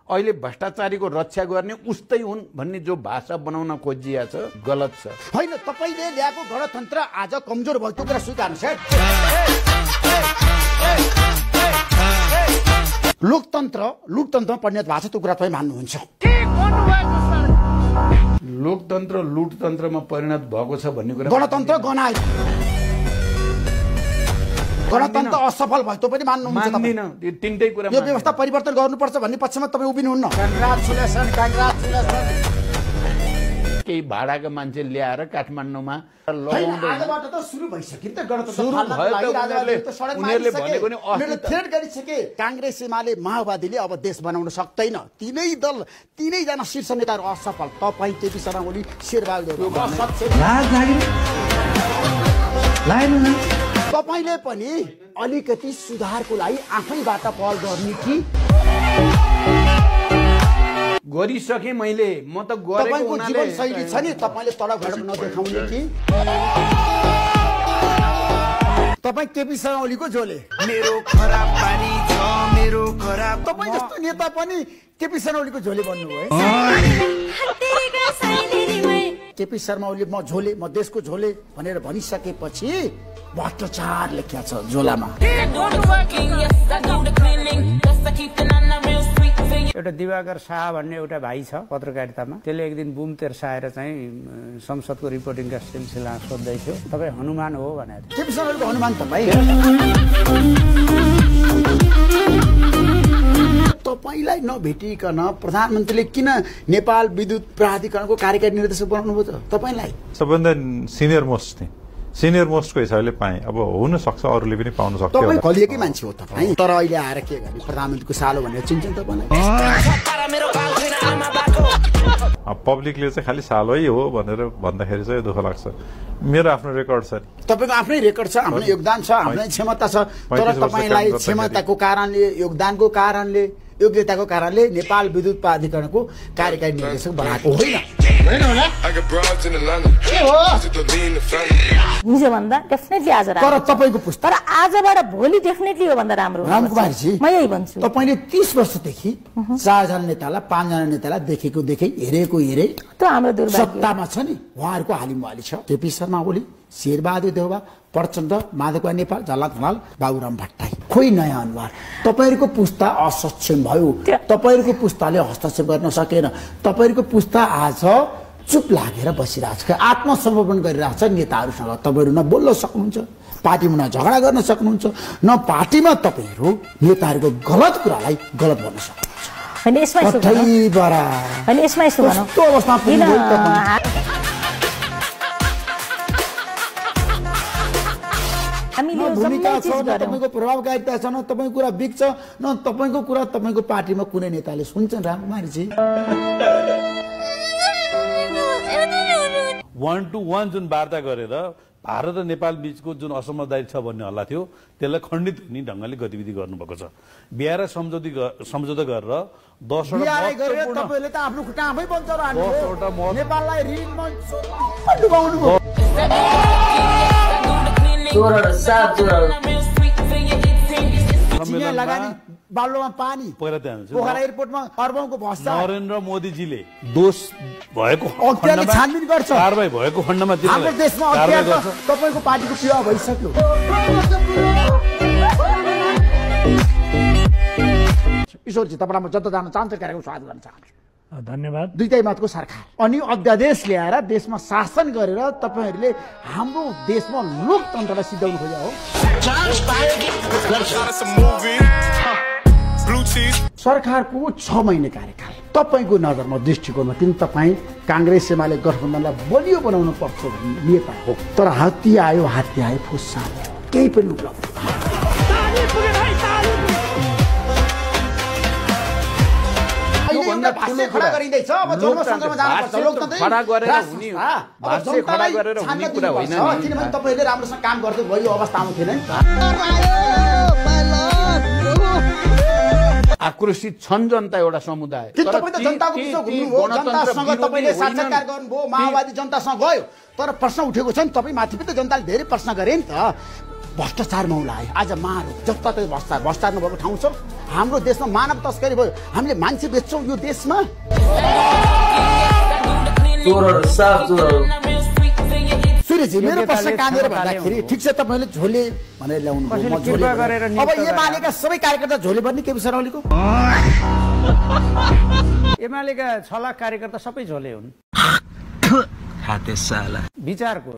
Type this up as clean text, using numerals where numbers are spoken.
अहिले भ्रष्टाचारीको रक्षा गर्ने उस्तै हुन् भन्ने जो भाषा बनाउन खोजिया छ गलत छ। हैन, तपाईले ल्याएको गणतन्त्र आज कमजोर भयो, त्यो कुरा स्वीकार्नु छ। लोकतन्त्रमा परिणत भएको छ, त्यो कुरा तपाईँ मान्नुहुन्छ? लोकतन्त्र लुटतन्त्रमा परिणत भएको छ भन्ने कुरा गणतन्त्र गनायो, गणतन्त्र असफल भयो, त्यो पनि मान्नुहुन्छ? मान्दिन, यो तीनटै कुरा। यो व्यवस्था परिवर्तन गर्नुपर्छ भन्ने पक्षमा तपाईँ उभिनुहुन्न? केही भाडाका मान्छे ल्याएर काठमाडौँमा आजबाट त सुरु भइसक्यो नि त गणतन्त्र। उनीहरूले भनेको नि थ्रेट गरिसके कांग्रेस एमाले माओवादीले अब देश बनाउन सक्दैन, तीनै दल तीनैजना शीर्ष नेताहरू असफल। तपाईँ केपी शर्मा ओली शेरबहादुर तपाईले पनि अलिकति सुधारको लागि आफैबाट पहल गर्ने कि गरिसके मैले, म त गरेको हुनाले जीवन शैली छ नि, तपाईले तडक भडक नदेखाउने कि तपाईँ केपी शर्मा ओलीको झोले मेरो खराब पानी छ, मेरो खराब। तपाईँ जस्तो नेता पनि केपी शर्मा ओलीको झोले बन्नुभयो। केपी शर्मा ओली म झोले, म देशको झोले भनेर भनिसकेपछि भ्रष्टाचार लेख्या छ झोलामा। एउटा दिवाकर शाह भन्ने एउटा भाइ छ पत्रकारितामा, त्यसले एक दिन बुम तेर्साएर चाहिँ संसदको रिपोर्टिङका सिलसिला सोध्दै थियो, तपाईँ हनुमान हो भनेर। केपी शर्मा ओलीको हनुमान तपाईँ? तपाईलाई नभेटिकन प्रधानमन्त्रीले किन नेपाल विद्युत प्राधिकरणको कार्यकारी निर्देशक बनाउनु भयो त तपाईलाई? सबभन्दा सिनियर मोस्ट थिए, सिनियर मोस्टको हिसाबले पाएँ। अब हुन सक्छ अरूले पनि पाउन सक्छ। तपाईँ कलिएकै मान्छे हो तपाईँ, तर अहिले आएर के गर्ने प्रधानमन्त्रीको सालो भनेर चिन्छन् तपाईँलाई? पब्लिकले चाहिँ खालि सालै हो भनेर भन्दाखेरि चाहिँ दुःख लाग्छ। मेरो आफ्नो रेकर्ड छ नि, तपाईँको आफ्नै रेकर्ड छ, आफ्नो योगदान छ, आफ्नै क्षमता छ, तर तपाईँलाई क्षमताको कारणले, योगदानको कारणले, योग्यताको कारणले नेपाल विद्युत प्राधिकरणको कार्यकारी निर्देशक बनाएको होइन। हिजो भन्दा डेफिनेटली आज तर तपाईँको पुस्ता, तर आजबाट भोलि डेफिनेटली हो भन्दा राम्रो। रामकुमारजी, म यही भन्छु, तपाईँले 30 वर्षदेखि 4 जना नेतालाई 5 जना नेतालाई देखेको हेरेको हेरे त हाम्रो दुर्भाग्य सत्तामा छ नि, उहाँहरूको हालिमुहाली छ। केपी शर्मा ओली, शेरबहादुर देउवा, प्रचण्ड, माधव नेपाल, झलनाथ खनाल, बाबुराम भट्टराई, खोइ नयाँ अनुहार। तपाईँहरूको पुस्ता असक्षम भयो, तपाईँहरूको पुस्ताले हस्तक्षेप गर्न सकेन, तपाईँहरूको पुस्ता आज चुप लागेर बसिरहेको छ, आत्मसमर्पण गरिरहेको छ नेताहरूसँग। तपाईँहरू न बोल्न सक्नुहुन्छ, पार्टीमा न झगडा गर्न सक्नुहुन्छ, न पार्टीमा तपाईँहरू नेताहरूको गलत कुरालाई गलत भन्न सक्नुहुन्छ। भूमिका छ, तपाईँको प्रभावकारिता छ, न तपाईँको कुरा बिग्छ, न तपाईँको कुरा तपाईँको पार्टीमा कुनै नेताले सुन्छन्। रामकुमारजी, 1-to-1 जुन वार्ता गरेर भारत र नेपाल बीचको जुन असमझदारी छ भन्ने हल्ला थियो, त्यसलाई खण्डित हुने ढङ्गले गतिविधि गर्नुभएको छ। बिहार सम्झौता गरेर 10वटा तपाईँले त आफ्नो खुट्टा आफै बन्छ र नेपाललाई ऋणमा डुबाउनु भयो। लगानी बाल्लोमा पानी, पोखरा एयरपोर्टमा अर्बौंको भ्रष्टाचार। नरेन्द्र मोदीजीले दोष भएको छानबिन गर्छ, कारबाही भएको खण्डमा हाम्रो देशमा तपाईँको पार्टीको पिवा भइसक्यो। ईश्वरजी, तपाईँलाई म जता जान चाहन्छु कार्यक्रम स्वागत गर्न चाहन्छु। धन्यवाद। दुईटै मतको सरकार अनि अध्यादेश ल्याएर देशमा शासन गरेर तपाईहरूले हाम्रो देशमा लोकतन्त्रलाई सिद्धाउनु खोज्या हो। सरकारको 6 महिने कार्यकाल तपाईँको नजरमा, दृष्टिकोणमा किन तपाईँ कांग्रेस एमाले गठबन्धनलाई बलियो बनाउनु पर्छ भन्ने नेता हो, तर हात्ती आयो फुस्सा केही पनि उपलब्ध खडा गरिँदैछ। अब जनसङ्ख्यामा जानुपर्छ, लोकतन्त्र खडा गरेर हुने, भाष्य खडा गरेर हुने कुरा होइन नि। किनभने तपाईँले राम्रोसँग काम गर्दै भयो, अवस्था आउँथेन नि। आक्रोशित छन् जनता, एउटा समुदाय। तपाईँ त जनताको पिछो घुम्नुभयो, जनतासँग तपाईँले साक्षात्कार गर्नुभयो, माओवादी जनतासँग गयो, तर प्रश्न उठेको छ नि, तपाईँ माथि पनि त जनताले धेरै प्रश्न गरे नि त। भ्रष्टाचार मौला आयो, आज मार हो, जता भ्रष्टाचार नभएको ठाउँ छ। हाम्रो देशमा मानव तस्करी भयो, हामीले मान्छे बेच्छौँ यो देशमा। सुरेशजी मेरो प्रश्न कहाँनिर भन्दाखेरि ठिक छ तपाईँले झोले भनेर ल्याउनु भयो, म झोले भनेर। अब एमालेका सबै कार्यकर्ता झोले बन्ने केपी शर्मा ओलीको? एमालेका 6 लाख कार्यकर्ता सबै झोले हुन् विचारको